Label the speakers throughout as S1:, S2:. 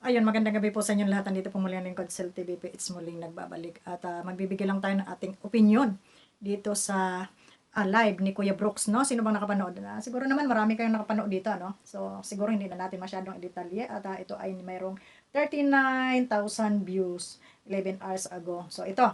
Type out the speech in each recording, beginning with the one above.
S1: Ayun, magandang gabi po sa inyong lahat. Nandito po muli ang lingkod Sel TVP. It's muling nagbabalik. At magbibigay lang tayo ng ating opinion dito sa live ni Kuya Brooks, no? Sino bang nakapanood? Siguro naman marami kayong nakapanood dito, no? So, siguro hindi na natin masyadong detalye. At ito ay mayroong 39,000 views 11 hours ago. So, ito,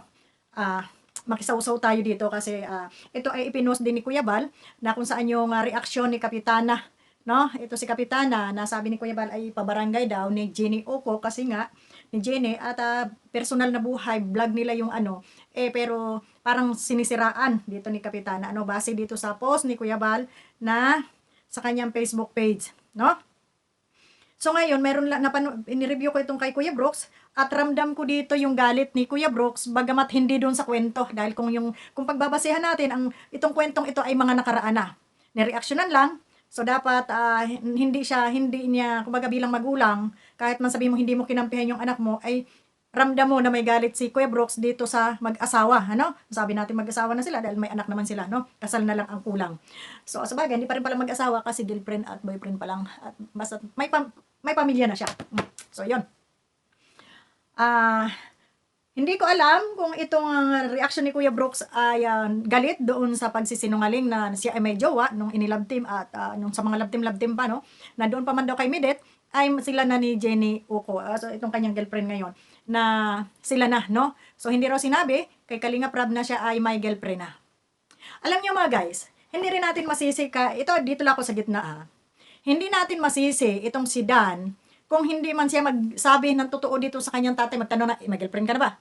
S1: ah, makisawsaw tayo dito kasi ito ay ipinost din ni Kuya Bal na kung saan yung reaksyon ni Kapitana, no? Ito si Kapitana, nasabi ni Kuya Bal ay pabarangay daw ni Jenny Oco kasi nga ni Jenny at personal na buhay, vlog nila yung ano, pero parang sinisiraan dito ni Kapitana, ano, base dito sa post ni Kuya Bal na sa kanyang Facebook page, no? So ngayon, meron lang ini-review ko itong kay Kuya Brooks at ramdam ko dito yung galit ni Kuya Brooks bagamat hindi doon sa kwento dahil kung pagbabasehan natin ang itong kwentong ito ay mga nakaraan na. Nireaksyonan lang. So dapat hindi niya kumbaga bilang magulang kahit man sabihin mo hindi mo kinampihan yung anak mo ay ramdam mo na may galit si Kuya Brooks dito sa mag-asawa, ano? Sabi natin mag-asawa na sila dahil may anak naman sila, no? Kasal na lang ang kulang. So sa bagay, hindi pa rin pala mag-asawa kasi girlfriend at boyfriend pa lang at basta may pamilya na siya. So, yun. Hindi ko alam kung itong reaction ni Kuya Brooks ay galit doon sa pagsisinungaling na siya ay may jowa nung inilove team at nung sa mga love team pa, no? Na doon pa man daw kay Midet ay sila na ni Jenny Uko. So, itong kanyang girlfriend ngayon na sila na, no? So, hindi raw sinabi kay Kalinga Prab na siya ay may girlfriend na. Alam niyo mga guys, hindi rin natin masisi ito dito lang ako sa gitna hindi natin masisi itong si Dan kung hindi man siya magsabi ng totoo dito sa kanyang tatay, magtanong na, may girlfriend ka na ba?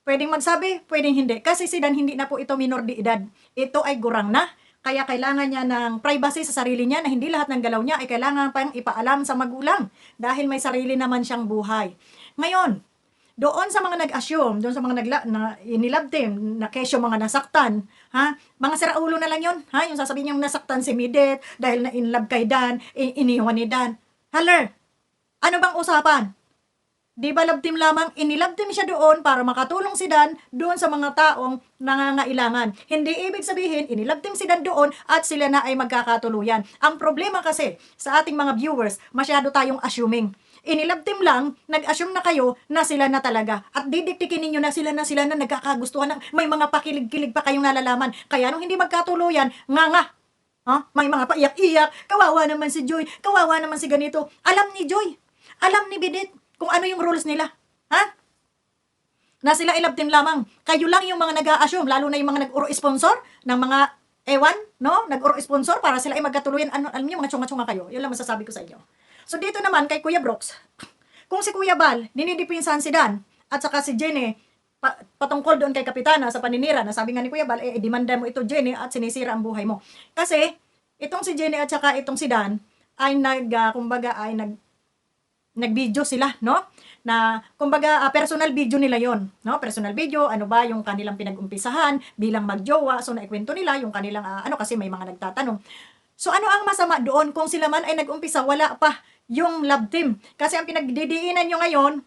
S1: Pwedeng magsabi, pwedeng hindi. Kasi si Dan hindi na po ito minor de edad. Ito ay gurang na. Kaya kailangan niya ng privacy sa sarili niya na hindi lahat ng galaw niya ay kailangan pang ipaalam sa magulang. Dahil may sarili naman siyang buhay. Ngayon, doon sa mga nag-assume, doon sa mga inilove team, na kesyo mga nasaktan, mga siraulo na lang yun, yung sasabihin niyang nasaktan si Midet, dahil na in love kay Dan, iniwan ni Dan. Haller, ano bang usapan? Di ba love team lamang? Inilove team siya doon para makatulong si Dan doon sa mga taong nangangailangan. Hindi ibig sabihin, inilove team si Dan doon at sila na ay magkakatuluyan. Ang problema kasi sa ating mga viewers, masyado tayong assuming. Inilove team lang, nag-assume na kayo na sila na talaga. At didiktikin ninyo na sila na nagkakagustuhan na may mga pakilig-kilig pa kayong nalalaman. Kaya nung hindi magkatuluyan, nga. May mga paiyak-iyak, kawawa naman si Joy, kawawa naman si ganito. Alam ni Joy, alam ni Bidit kung ano yung rules nila. Na sila i-love team lamang. Kayo lang yung mga nag-a-assume, lalo na yung mga nag-uro-sponsor ng mga ewan, no? Nag-uro-sponsor para sila ay magkatuluyan. Alam niyo, mga tsunga-tsunga kayo. Yun lang masasabi ko sa inyo. So dito naman kay Kuya Brooks, kung si Kuya Bal, dinidipinsan si Dan, at saka si Jenny, patungkol doon kay Kapitana sa paninira, na sabi nga ni Kuya Bal, demanda mo ito Jenny at sinisira ang buhay mo. Kasi, itong si Jenny at saka itong si Dan, ay nag-video sila, no? Na, kumbaga, personal video nila yon, no? Personal video, ano ba yung kanilang pinag-umpisahan bilang magjowa, so naikwento nila yung kanilang, kasi may mga nagtatanong. So ano ang masama doon kung sila man ay nag-umpisa, wala pa yung love team. Kasi ang pinagdidiinan nyo ngayon,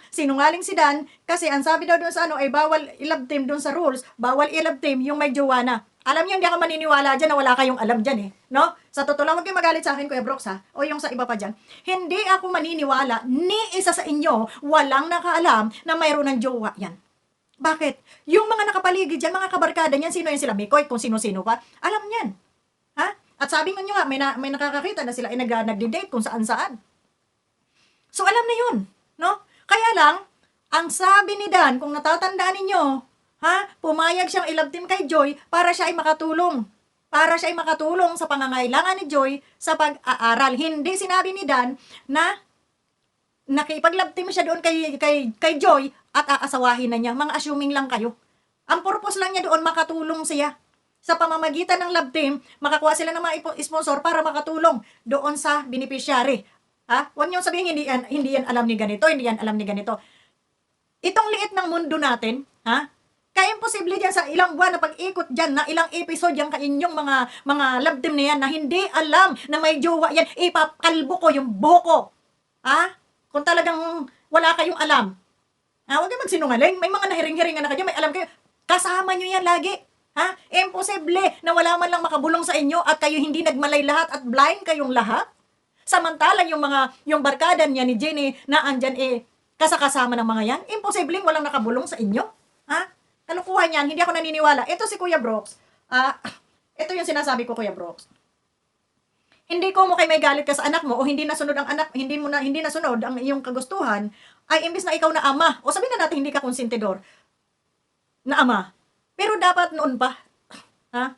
S1: sinungaling si Dan, kasi ang sabi daw doon sa ay bawal i-love team doon sa rules, bawal i-love team yung may jowa na. Alam niyo, hindi ako maniniwala dyan na wala kayong alam dyan no? Sa totoo lang, huwag kayong magalit sa akin, Kuya Brooks o yung sa iba pa dyan. Hindi ako maniniwala, ni isa sa inyo, walang nakaalam na mayroon ng jowa yan. Bakit? Yung mga nakapaligid dyan, mga kabarkada niyan, sino yan sila? Mikoy, kung sino-sino pa, alam niyan. At sabi nga nyo nga, may nakakakita na sila ay nagdi-date kung saan-saan. So, alam na yun, no? Kaya lang, ang sabi ni Dan, kung natatandaan ninyo, pumayag siyang i-love team kay Joy para siya ay makatulong. Para siya ay makatulong sa pangangailangan ni Joy sa pag-aaral. Hindi sinabi ni Dan na nakipag-love team siya doon kay Joy at aasawahin na niya. Mga assuming lang kayo. Ang purpose lang niya doon, makatulong siya. Sa pamamagitan ng love team, makakuha sila ng mga sponsor para makatulong doon sa beneficiary. Huwag niyo sabihin hindi yan alam ni ganito, hindi yan alam ni ganito. Itong liit ng mundo natin, kaya imposible diyan sa ilang buwan na pag-ikot diyan, na ilang episode yan kainyong mga love team na yan na hindi alam na may jowa yan, ipakalbo ko yung buko. Kung talagang wala kayong alam. Huwag kayo magsinungaling, may mga nahiring-hiringan na kayo, may alam kayo, kasama nyo yan lagi. Imposible na wala man lang makabulong sa inyo at kayo hindi nagmalay lahat at blind kayong lahat. Samantalang yung barkada niya ni Jenny na andyan kasakasama ng mga yan, imposibleng walang nakabulong sa inyo. Ha? Kalukuhan yan, hindi ako naniniwala. Ito si Kuya Brooks. Ito yung sinasabi ko, Kuya Brooks. Hindi ko mo kay may galit ka sa anak mo o hindi nasunod ang anak, hindi nasunod ang iyong kagustuhan, ay imbis na ikaw na ama, o sabihin na natin hindi ka konsentidor na ama. Pero dapat noon pa, ha?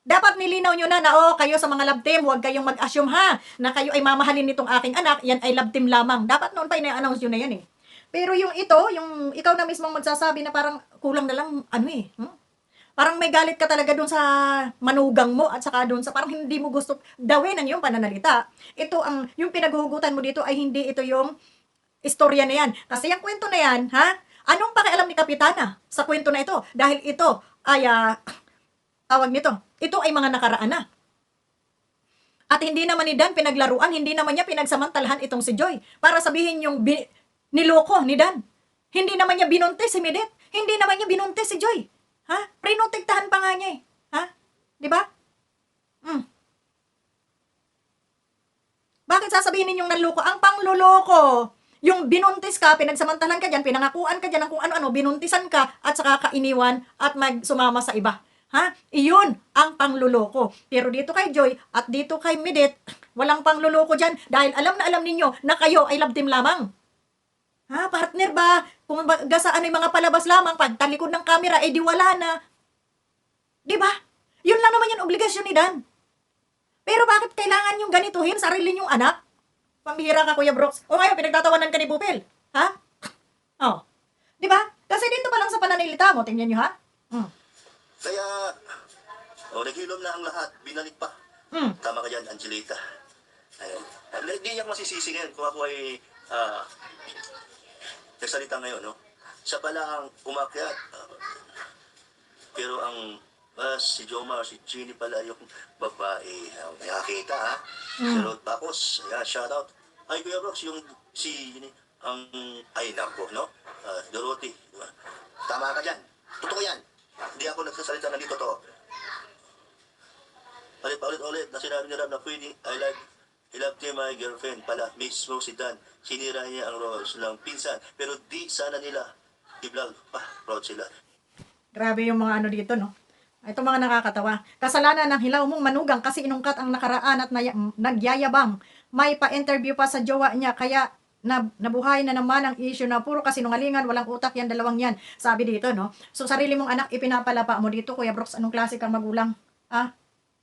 S1: Dapat nilinaw nyo na kayo sa mga love team, huwag kayong mag-assume na kayo ay mamahalin nitong aking anak, yan ay love team lamang. Dapat noon pa ina-announce nyo na yan eh. Pero yung ikaw na mismong magsasabi na parang kulang na lang, Parang may galit ka talaga dun sa manugang mo at saka dun sa parang hindi mo gusto dawin ang iyong pananalita. Yung pinaghuhugutan mo dito ay hindi ito yung istorya na yan. Kasi yung kwento na yan, anong pakialam ni Kapitana sa kwento na ito? Dahil ito ay, tawag nito, ito ay mga nakaraan na. At hindi naman ni Dan pinaglaruan, hindi naman niya pinagsamantalahan itong si Joy. Para sabihin yung niloko ni Dan. Hindi naman niya binuntis si Midet. Hindi naman niya binuntis si Joy. Prinotektahan pa nga niya eh. Di ba? Bakit sasabihin ninyong nanloko? Ang pangluloko. Yung binuntis ka, pinagsamantalan ka dyan, pinangakuan ka dyan ng kung ano-ano, binuntisan ka, at saka kainiwan at sumama sa iba. Iyon ang pangluloko. Pero dito kay Joy at dito kay Midet, walang pangluloko dyan dahil alam na alam ninyo na kayo ay love team lamang. Partner ba? Kung gasaan ay mga palabas lamang, pag talikod ng camera, di wala na. Di ba? Yun lang naman yung obligasyon ni Dan. Pero bakit kailangan yung ganituhin sarili nyong anak? Pambihira ka, Kuya Brooks. O ngayon, pinagtatawanan ka ni Pupil. Di ba? Kasi dito pa lang sa pananalita mo, tingnan nyo
S2: Kaya, naghilom na ang lahat, binalik pa. Tama ka dyan, Angelita. Ayun. Hindi niya masisisi ngayon kung ako ay nagsalita ngayon, no? Siya pala ang umakyat. Pero ang si Jomar, si Jeannie pala yung babae. Nakakita, Si Rod Bacos. Ayan, shout out. Ay, Kuya Brooks, yung si ay, nako, no? Dorothy. Diba? Tama ka dyan. Totoo yan. Hindi ako nagsasalita na dito to. Ulit na sinabi ni Ram na pwede, I love him, my girlfriend pala, mismo si Dan. Sinira niya ang roles ng pinsan. Pero di sana nila i-vlog pa, proud sila.
S1: Grabe yung mga dito, no? Ito mga nakakatawa. Kasalanan ng hilaw mong manugang kasi inungkat ang nakaraan at nagyayabang. May pa-interview pa sa jowa niya, kaya nabuhay na naman ang issue na puro kasinungalingan, walang utak yan, dalawang yan. Sabi dito, no? So, sarili mong anak, ipinapalapa mo dito, Kuya Brooks, anong klase kang magulang?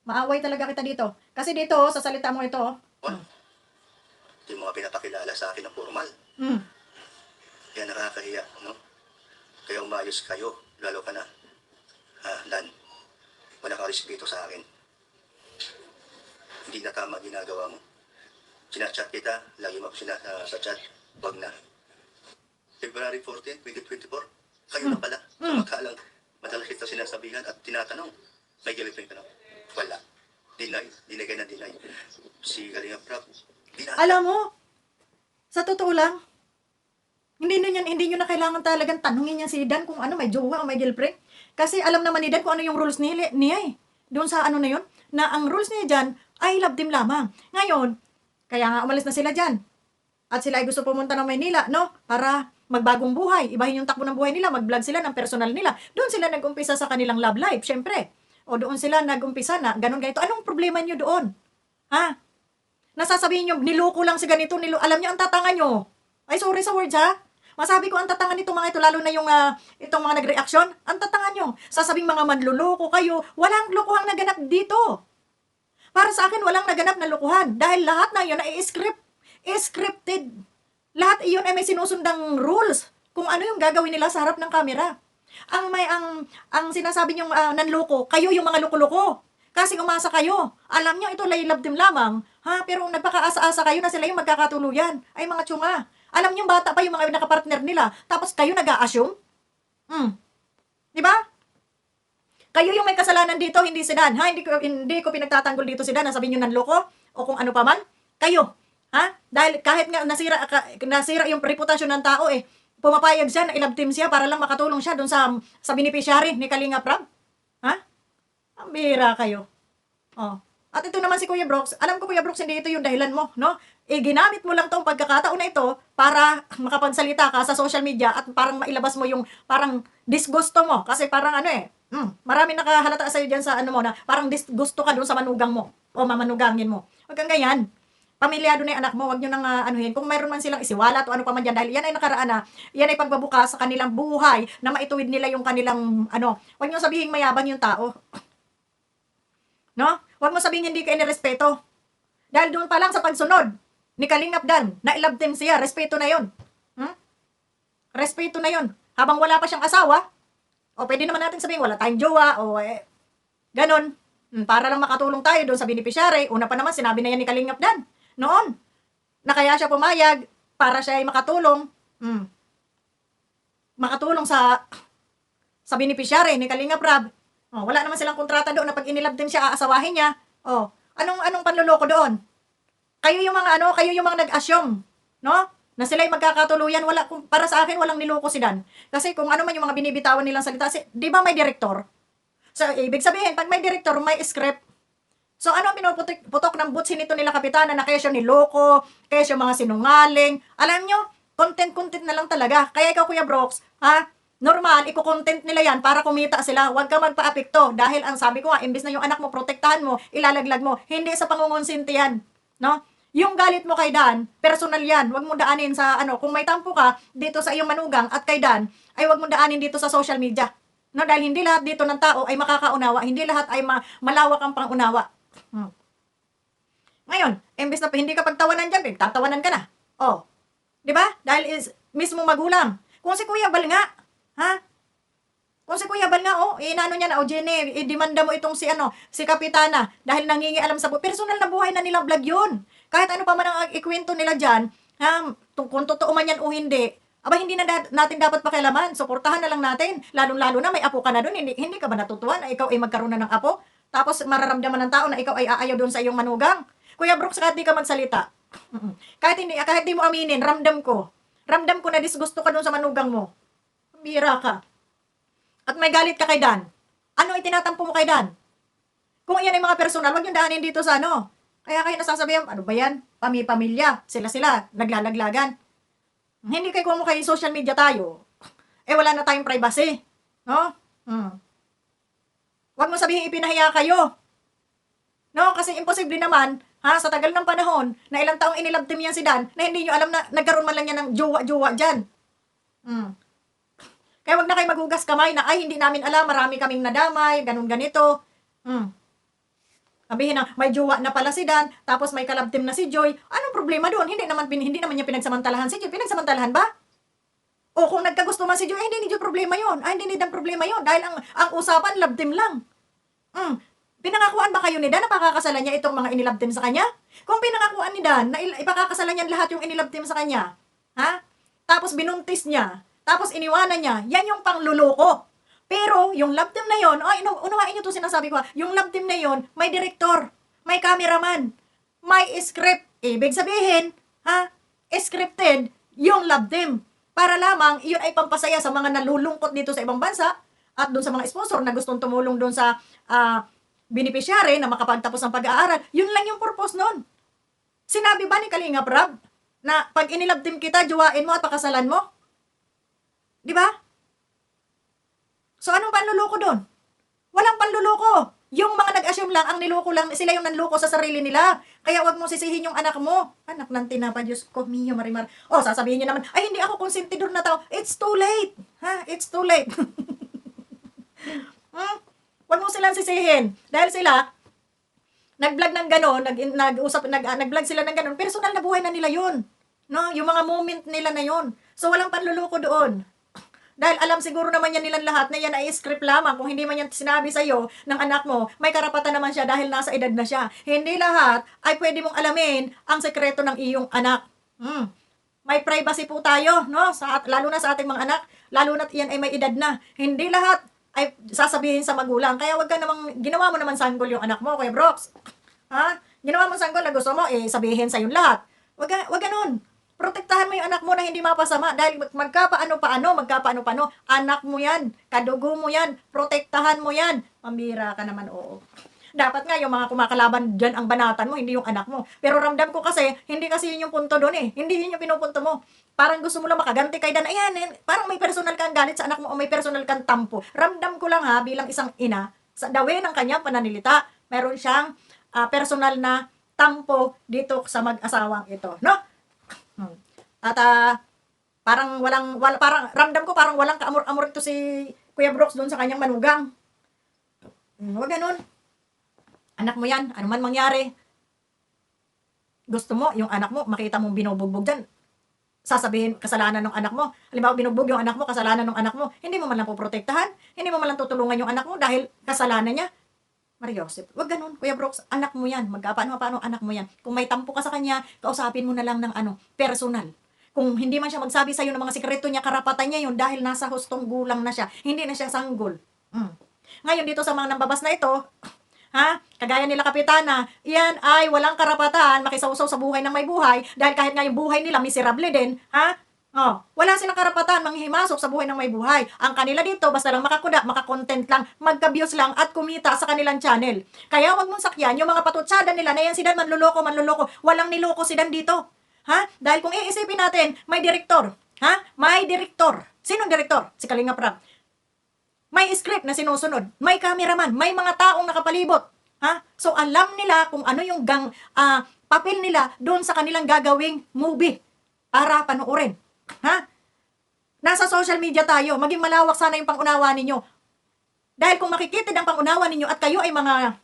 S1: Maaway talaga kita dito. Kasi dito, sa salita mo ito,
S2: Ito yung mga pinapakilala sa akin ng formal. Kaya nakakahiya, no? Kaya umayos kayo, lalo ka na. Dan, wala kang respeto sa akin. Hindi na tama ginagawa mo. Sinachat kita, lagi mo ako sa chat, wag na. February 14, 2024, kayo na pala. Samantalang madalas kita sinasabihan at tinatanong, may girlfriend ka na? Wala. Deny ka na deny. Si Kalinga Prab,
S1: alam mo, sa totoo lang, hindi nyo na kailangan talagang tanungin niya si Dan kung may jowa o may girlfriend. Kasi alam naman ni Dan kung ano yung rules niya eh. Doon sa na yun, na ang rules niya dyan ay love team lamang. Ngayon, kaya nga umalis na sila dyan. At sila ay gusto pumunta ng Maynila, no? Para magbagong buhay. Ibahin yung takbo ng buhay nila, mag-vlog sila ng personal nila. Doon sila nag-umpisa sa kanilang love life, syempre. O doon sila nag-umpisa na, ganun ganito. Anong problema nyo doon? Nasasabihin nyo, niloko lang si ganito, alam nyo, ang tatanga nyo. Ay, sorry sa words, Masabi ko, ang tatanga nito mga ito, lalo na yung itong mga nag-reaction, ang tatanga nyo. Sasabing mga manluloko kayo, walang lokohang naganap dito. Para sa akin, walang naganap na lokohan. Dahil lahat na yun ay scripted. Lahat iyon ay may sinusundang rules kung ano yung gagawin nila sa harap ng camera. Ang sinasabi nyong nanloko, kayo yung mga loko-loko. Kasi umasa kayo. Alam nyo, ito love team lamang. Pero nagpakaasa-asa kayo na sila yung magkakatuluyan. Ay, mga tsunga. Alam nyo, bata pa yung mga nakapartner nila. Tapos kayo nag-a-assume? Di ba? Kayo yung may kasalanan dito, hindi si Dan. Hindi ko pinagtatanggol dito si Dan. Nasabihin nyo nanloko o kung ano pa man. Kayo. Dahil kahit nga nasira yung reputasyon ng tao pumapayag siya na i-love team siya para lang makatulong siya doon sa beneficiary ni Kalinga Prab. Ang bihira kayo. At ito naman si Kuya Brooks, alam ko Kuya Brooks, hindi ito yung dahilan mo, no? Ginamit mo lang tong pagkakataon na ito para makapagsalita ka sa social media at parang mailabas mo yung parang disgusto mo. Kasi parang marami nakahalata sa'yo dyan sa ano mo na parang disgusto ka doon sa manugang mo o mamanugangin mo. Huwag kang ganyan. Pamilyado na yung anak mo, wag nyo nang anuhin. Kung mayroon man silang isiwalat o ano pa man dyan, dahil yan ay nakaraan na, yan ay pagbabukas sa kanilang buhay na maituwid nila yung kanilang, wag nyo sabihin mayabang yung tao. No? Huwag mo sabihin hindi ka inirespeto. Dahil doon pa lang sa pagsunod ni Kalingap Dan, na ilabtem siya, respeto na yon. Respeto na yon. Habang wala pa siyang asawa, o pwede naman natin sabihin wala tayong jowa, o ganon. Para lang makatulong tayo doon sa beneficiary. Una pa naman, sinabi na yan ni Kalingap Dan. Noon, na kaya siya pumayag para siya ay makatulong. Makatulong sa beneficiary ni Kalingap Rab. Wala naman silang kontrata doon na pag inilabtem siya, aasawahin niya. Anong panloloko doon? Kayo yung mga nag-assume, no? Na sila'y magkakatuluyan, para sa akin walang niloko si Dan. Kasi kung ano man yung mga binibitawan nilang salita, di ba may direktor? So, ibig sabihin, pag may direktor, may script. So, ano ang pinuputok ng butsi nito nila kapitana na kaya siya niloko, kaya siya mga sinungaling. Alam nyo, content na lang talaga. Kaya ikaw, Kuya Brooks, normal, iko-content nila yan para kumita sila. Huwag ka magpa-apekto. Dahil ang sabi ko nga, imbis na yung anak mo, protektahan mo, ilalaglag mo. Hindi sa pangungonsinti yan. No? Yung galit mo kay Dan, personal yan. Huwag mo daanin sa, kung may tampo ka dito sa iyong manugang at kay Dan, ay huwag mo daanin dito sa social media. No, dahil hindi lahat dito ng tao ay makakaunawa, hindi lahat ay malawak ang pangunawa. Ngayon, imbes na hindi ka pagtawanan dyan, tatawanan ka na. Di ba? Dahil mismo magulang. Kung si Kuya Bal nga, kung si Kuya Bal nga, inano niya na, Jenny, idemanda mo itong si Kapitana, dahil nangingialam sa personal na buhay na nila vlog yun. Kahit ano pa man ang ikwento nila dyan, kung totoo man yan o hindi, hindi na natin dapat pakialaman. Suportahan na lang natin. Lalong-lalo na may apo ka na doon. Hindi ka ba natutuwa na ikaw ay magkaroon na ng apo? Tapos mararamdaman ng tao na ikaw ay aayaw doon sa iyong manugang. Kuya Brooks, kahit di ka magsalita. Kahit di mo aminin, ramdam ko. Ramdam ko na disgusto ka doon sa manugang mo. Bira ka. At may galit ka kay Dan. Ano itinatampo mo kay Dan? Kung iyan ay mga personal, wag yung daanin dito sa Kaya kayo nasasabihan, ano ba yan? Pamilya. Sila, naglalaglagan. Hindi kayo kung kayo social media tayo, wala na tayong privacy. No? Huwag mo sabihin ipinahiya kayo. No? Kasi imposible naman, sa tagal ng panahon, na ilang taong inilabtim yan si Dan, na hindi nyo alam na nagkaroon man lang yan ng jowa-jowa dyan. Kaya wag na kayo magugas kamay na, hindi namin alam, marami kaming nadamay, ganun-ganito. Sabihin na, may jowa na pala si Dan, tapos may kalabtim na si Joy. Anong problema doon? Hindi naman niya pinagsamantalahan si Joy. Pinagsamantalahan ba? O kung nagkagusto man si Joy, hindi ni Joy problema yon. Hindi ni Dan problema yon. Dahil ang usapan, labtim lang. Pinangakuan ba kayo ni Dan na pakakasalan niya itong mga inilabtim sa kanya? Kung pinangakuan ni Dan na ipakakasalan niya lahat yung inilabtim sa kanya, tapos binuntis niya, tapos iniwanan niya, yan yung pangluloko. Pero, yung love team na yon, unawain nyo ito sinasabi ko, yung love team na yon, may director, may cameraman, may script. Ibig sabihin, scripted yung love team. Para lamang, iyon ay pampasaya sa mga nalulungkot dito sa ibang bansa at doon sa mga sponsor na gustong tumulong doon sa beneficiary na makapagtapos ng pag-aaral. Yun lang yung purpose nun. Sinabi ba ni Kalingap Rab na pag inilove team kita, juwain mo at pakasalan mo? Di ba? So, anong panluloko doon? Walang panluloko. Yung mga nag-assume lang, ang niloko lang, sila yung nanloko sa sarili nila. Kaya wag mo sisihin yung anak mo. Anak ng tinapa, Diyos ko, Mio Marimar. Sasabihin niyo naman, hindi ako konsentidor na tao. It's too late. It's too late. Wag mo silang sisihin. Dahil sila, nag-vlog ng gano'n, nag-vlog sila ng gano'n, personal na buhay na nila yun. No? Yung mga moment nila na yun. So, walang panluloko doon. Dahil alam siguro naman yan nilang lahat na yan ay script lamang. Kung hindi man yan sinabi sa'yo ng anak mo, may karapatan naman siya dahil nasa edad na siya. Hindi lahat ay pwede mong alamin ang sekreto ng iyong anak. May privacy po tayo, no? Lalo na sa ating mga anak, lalo na yan ay may edad na. Hindi lahat ay sasabihin sa magulang. Kaya wag ka namang, ginawa mo naman sanggol yung anak mo, Kuya Brooks. Ginawa mo sanggol na gusto mo, sabihin sa yung lahat. Wag ganun. Protektahan mo yung anak mo na hindi mapasama dahil magkapaano-paano, anak mo yan, kadugo mo yan, protektahan mo yan. Pambira ka naman, oo. Dapat nga yung mga kumakalaban dyan ang banatan mo, hindi yung anak mo. Pero ramdam ko kasi, hindi kasi yun yung punto doon eh. Hindi yun yung pinupunto mo. Parang gusto mo lang makaganti kay Dan. Ayan, parang may personal kang galit sa anak mo o may personal kang tampo. Ramdam ko lang ha, bilang isang ina, sa dawe ng kanyang pananilita, meron siyang personal na tampo dito sa mag-asawang ito. No? At parang ramdam ko parang walang kaamor-amor ito si Kuya Brooks doon sa kanyang manugang. Huwag ganun. Anak mo yan, ano man mangyari. Gusto mo, yung anak mo, makita mong binubugbog dyan, sasabihin, kasalanan ng anak mo. Halimbawa, binugbog yung anak mo, kasalanan ng anak mo. Hindi mo man lang poprotektahan, hindi mo man lang tutulungan yung anak mo dahil kasalanan niya. Mariosep, wag ganun, Kuya Brooks, anak mo yan. Paano anak mo yan. Kung may tampo ka sa kanya, kausapin mo na lang ng personal. Kung hindi man siya magsabi sa'yo ng mga sikreto niya, karapatan niya yun dahil nasa hustong gulang na siya. Hindi na siya sanggol. Ngayon dito sa mga nambabas na ito, kagaya nila Kapitana, iyan ay walang karapatan makisawsaw sa buhay ng may buhay dahil kahit nga yung buhay nila miserable din, wala silang karapatan manghimasok sa buhay ng may buhay. Ang kanila dito, basta lang makakuda, makakontent lang, magka-views lang at kumita sa kanilang channel. Kaya wag mong sakyan yung mga patutsada nila na yan si Dan manluloko. Walang niloko si Dan dito. Dahil kung iisipin natin, may direktor. May direktor. Sinong direktor? Si Kalinga Prab. May script na sinusunod, may cameraman, may mga taong nakapalibot. So alam nila kung ano yung papel nila doon sa kanilang gagawing movie para panoorin. Nasa social media tayo, maging malawak sana yung pangunawa ninyo. Dahil kung makikitid ang pangunawa ninyo at kayo ay mga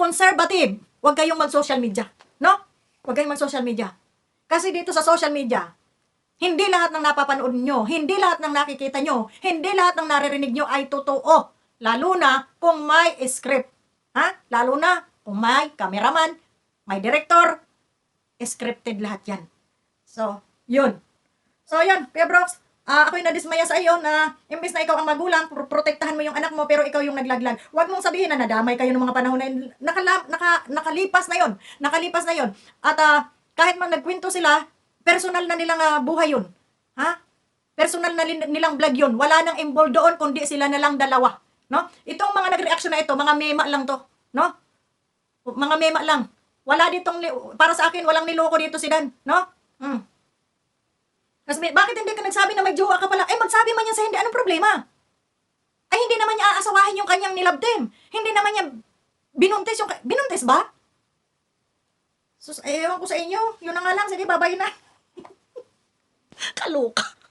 S1: conservative, huwag kayong mag-social media. No? Huwag kayong mag-social media. Kasi dito sa social media, hindi lahat ng napapanood nyo, hindi lahat ng nakikita nyo, hindi lahat ng naririnig nyo ay totoo. Lalo na kung may script. Lalo na kung may cameraman, may director, scripted lahat yan. So, yun. Kuya Brooks, ako'y nadismaya sa iyo na imbes na ikaw ang magulang, protektahan mo yung anak mo, pero ikaw yung naglaglag. Huwag mong sabihin na nadamay kayo ng mga panahon na yun. Nakalipas na yun. Nakalipas na yun. At kahit man nagkwento sila, personal na nilang buhay yun. Personal na nilang vlog yun. Wala nang involved doon, kundi sila na lang dalawa. No? Itong mga nag-reaction na ito, mga mema lang to. No? Mga mema lang. Wala ditong, para sa akin, walang niloko dito si Dan. No? Kasi bakit hindi ka nagsabi na may jowa ka pala? Magsabi man yan sa hindi, anong problema? Ay, hindi naman niya aasawahin yung kanyang nilabtem. Hindi naman niya binuntis ba? Sus, ewan ko sa inyo. Yun na nga lang, sige, babay na. Kaloka.